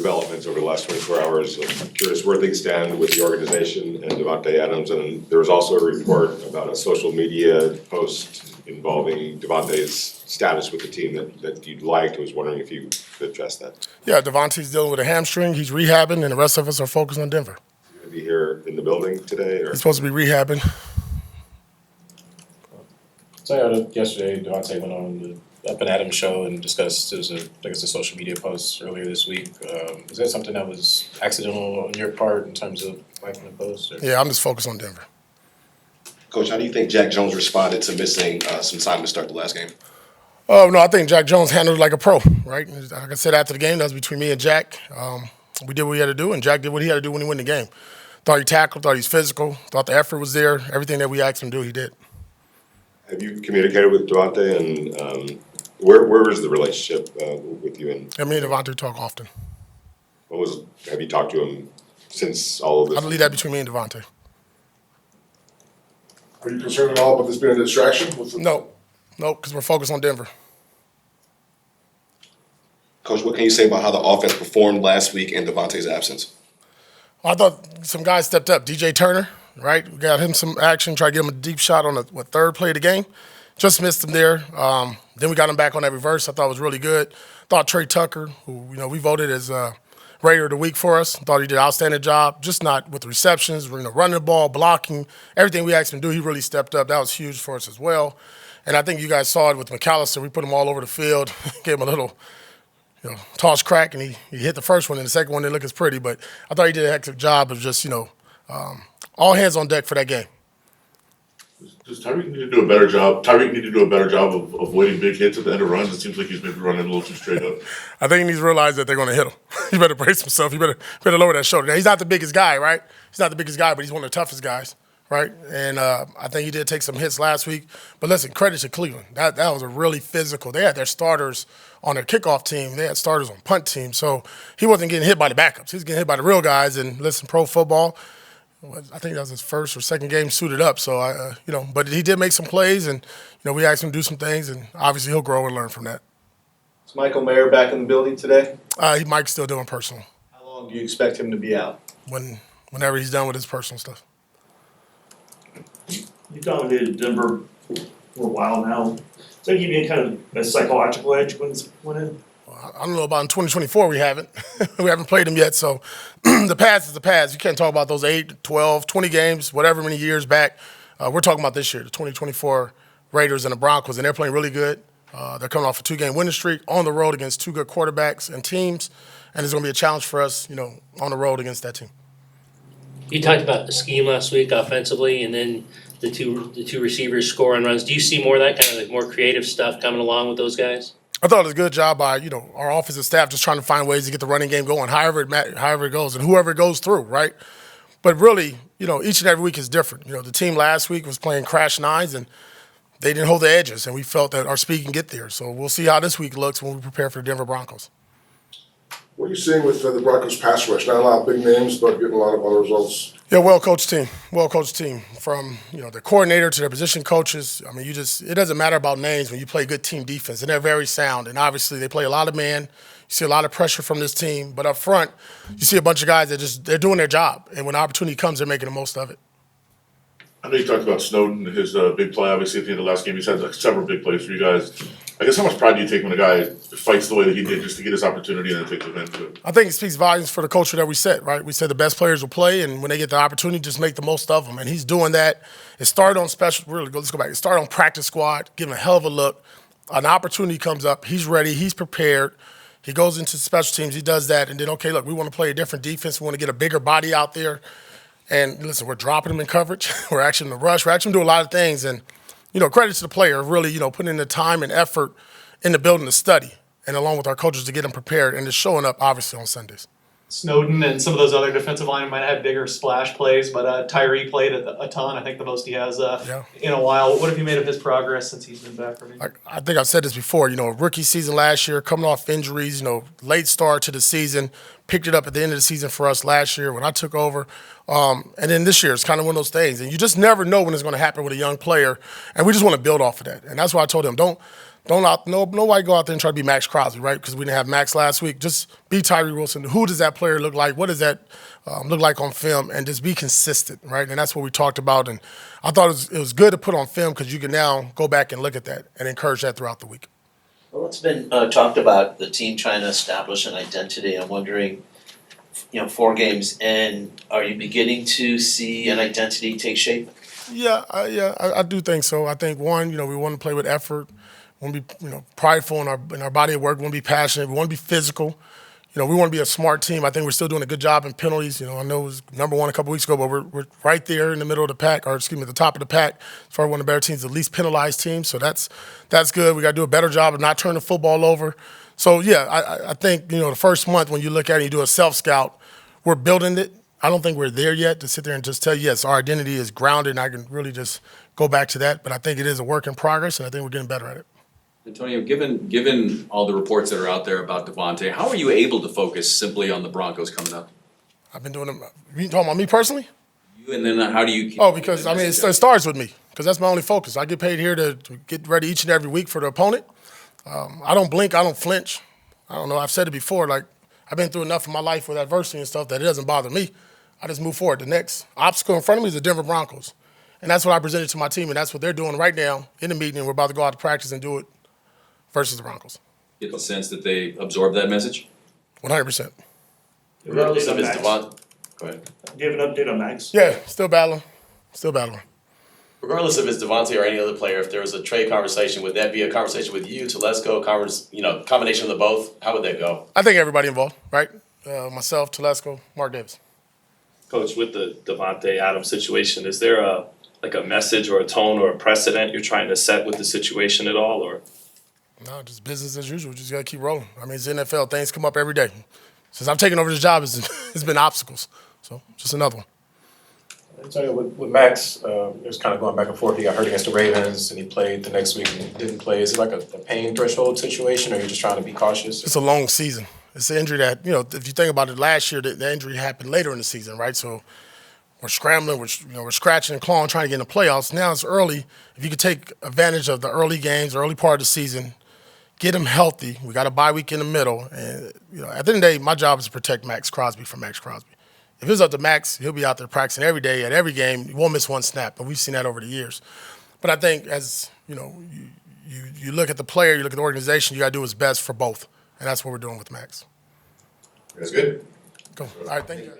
developments over the last 24 hours. I'm curious where things stand with the organization and Davante Adams. And there was also a report about a social media post involving Davante's status with the team that you'd liked. I was wondering if you could address that. Yeah, Davante's dealing with a hamstring. He's rehabbing, and the rest of us are focused on Denver. Is he going to be here in the building today? Or? He's supposed to be rehabbing. So yesterday, Davante went on the Up and Adams show and discussed, there was a social media post earlier this week. Was that something that was accidental on your part in terms of liking the post? Or? Yeah, I'm just focused on Denver. Coach, how do you think Jack Jones responded to missing some time to start the last game? Oh, no, I think Jack Jones handled it like a pro, right? Like I said after the game, that was between me and Jack. We did what we had to do, and Jack did what he had to do when he won the game. Thought he tackled, thought he was physical, thought the effort was there. Everything that we asked him to do, he did. Have you communicated with Davante, and where is the relationship with you? And me and Davante talk often. Have you talked to him since all of this? I leave that between me and Davante. Are you concerned at all about this being a distraction? No, because we're focused on Denver. Coach, what can you say about how the offense performed last week in Davante's absence? I thought some guys stepped up. DJ Turner, right? We got him some action, tried to get him a deep shot on the third play of the game. Just missed him there. Then we got him back on that reverse. I thought it was really good. Thought Tre Tucker, who we voted as Raider of the Week for us, thought he did an outstanding job. Just not with the receptions, running the ball, blocking, everything we asked him to do. He really stepped up. That was huge for us as well. And I think you guys saw it with McAllister. We put him all over the field, gave him a little toss crack, and he hit the first one, and the second one didn't look as pretty. But I thought he did a heck of a job of just all hands on deck for that game. Does Tyreek need to do a better job? Tyreek need to do a better job of avoiding big hits at the end of runs. It seems like he's maybe running a little too straight up. I think he needs to realize that they're going to hit him. He better brace himself. He better lower that shoulder. Now, he's not the biggest guy, right? He's not the biggest guy, but he's one of the toughest guys, right? And I think he did take some hits last week. But listen, credit to Cleveland. That was a really physical. They had their starters on their kickoff team. They had starters on punt team. So he wasn't getting hit by the backups. He was getting hit by the real guys. And listen, pro football, I think that was his first or second game suited up. So, but he did make some plays, and, we asked him to do some things, and obviously he'll grow and learn from that. Is Michael Mayer back in the building today? Mike's still doing personal. How long do you expect him to be out? Whenever he's done with his personal stuff. You dominated Denver for a while now. So give you kind of a psychological edge when it's went in? I don't know about in 2024, we haven't. We haven't played them yet, so the past is the past. You can't talk about those 8, 12, 20 games, whatever many years back. We're talking about this year, the 2024 Raiders and the Broncos, and they're playing really good. They're coming off a 2-game winning streak on the road against 2 good quarterbacks and teams, and it's going to be a challenge for us, on the road against that team. You talked about the scheme last week offensively, and then the two receivers score on runs. Do you see more of that kind of like more creative stuff coming along with those guys? I thought it was a good job by our offensive staff just trying to find ways to get the running game going, however it goes, and whoever it goes through, right? But really, each and every week is different. The team last week was playing crash nines, and they didn't hold the edges, and we felt that our speed can get there. So we'll see how this week looks when we prepare for the Denver Broncos. What are you seeing with the Broncos pass rush? Not a lot of big names, but getting a lot of other results. Yeah, well-coached team. Well-coached team. From, the coordinator to their position coaches. I mean, it doesn't matter about names when you play good team defense, and they're very sound. And obviously they play a lot of man. You see a lot of pressure from this team. But up front, you see a bunch of guys that they're doing their job. And when the opportunity comes, they're making the most of it. I know you talked about Snowden, his big play, obviously, at the end of the last game. He's had several big plays for you guys. I guess how much pride do you take when a guy fights the way that he did just to get his opportunity and then takes advantage of it? I think it speaks volumes for the culture that we set, right? We said the best players will play, and when they get the opportunity, just make the most of them. And he's doing that. It started on let's go back. It started on practice squad, giving a hell of a look. An opportunity comes up. He's ready. He's prepared. He goes into special teams. He does that. And then, okay, look, we want to play a different defense. We want to get a bigger body out there. And listen, we're dropping him in coverage. We're actually in the rush. We're actually doing a lot of things. And, credit to the player, really, putting in the time and effort in the building to study, and along with our coaches to get them prepared, and just showing up, obviously, on Sundays. Snowden and some of those other defensive linemen might have had bigger splash plays, but Tyree played a ton. I think the most he has in a while. What have you made of his progress since he's been back from injury? I think I've said this before. Rookie season last year, coming off injuries, late start to the season, picked it up at the end of the season for us last year when I took over. And then this year, it's kind of one of those things. And you just never know when it's going to happen with a young player. And we just want to build off of that. And that's why I told him, don't nobody go out there and try to be Max Crosby, right? Because we didn't have Max last week. Just be Tyree Wilson. Who does that player look like? What does that look like on film? And just be consistent, right? And that's what we talked about. And I thought it was good to put on film because you can now go back and look at that and encourage that throughout the week. Well, it's been talked about the team trying to establish an identity. I'm wondering, 4 games in, are you beginning to see an identity take shape? Yeah, I do think so. I think one, we want to play with effort. We want to be, prideful in our body of work. We want to be passionate. We want to be physical. We want to be a smart team. I think we're still doing a good job in penalties. I know it was number 1 a couple weeks ago, but we're right there in the middle of the pack, or excuse me, the top of the pack, as far as one of the better teams, the least penalized team. So that's good. We got to do a better job of not turning the football over. So yeah, I think the first month when you look at it, and you do a self-scout, we're building it. I don't think we're there yet to sit there and just tell you, yes, our identity is grounded, and I can really just go back to that. But I think it is a work in progress, and I think we're getting better at it. Antonio, given all the reports that are out there about Davante, how are you able to focus simply on the Broncos coming up? I've been doing them. You talking about me personally? You, and then how do you keep? Because it starts with me, because that's my only focus. I get paid here to get ready each and every week for the opponent. I don't blink. I don't flinch. I don't know. I've said it before. Like, I've been through enough in my life with adversity and stuff that it doesn't bother me. I just move forward. The next obstacle in front of me is the Denver Broncos. And that's what I presented to my team, and that's what they're doing right now in the meeting, and we're about to go out to practice and do it versus the Broncos. Get the sense that they absorb that message? 100%. Regardless of his Max. Davante. Go ahead. Do you have an update on Max? Yeah, still battling. Regardless if it's Davante or any other player, if there was a trade conversation, would that be a conversation with you, Telesco, combination of the both? How would that go? I think everybody involved, right? Myself, Telesco, Mark Davis. Coach, with the Davante Adams situation, is there a message or a tone or a precedent you're trying to set with the situation at all, or? No, just business as usual. Just got to keep rolling. I mean, it's the NFL. Things come up every day. Since I've taken over this job, it's been obstacles. So just another one. Antonio, with Max, it was kind of going back and forth. He got hurt against the Ravens, and he played the next week and didn't play. Is it like a pain threshold situation, or you're just trying to be cautious? It's a long season. It's an injury that, if you think about it, last year, the injury happened later in the season, right? So we're scrambling, we're scratching and clawing, trying to get in the playoffs. Now it's early. If you could take advantage of the early games, early part of the season, get him healthy. We got a bye week in the middle. And, at the end of the day, my job is to protect Max Crosby from Max Crosby. If it's up to Max, he'll be out there practicing every day at every game. He won't miss one snap, but we've seen that over the years. But I think as, you look at the player, you look at the organization, you got to do what's best for both. And that's what we're doing with Max. That's good. Cool. All right, thank you.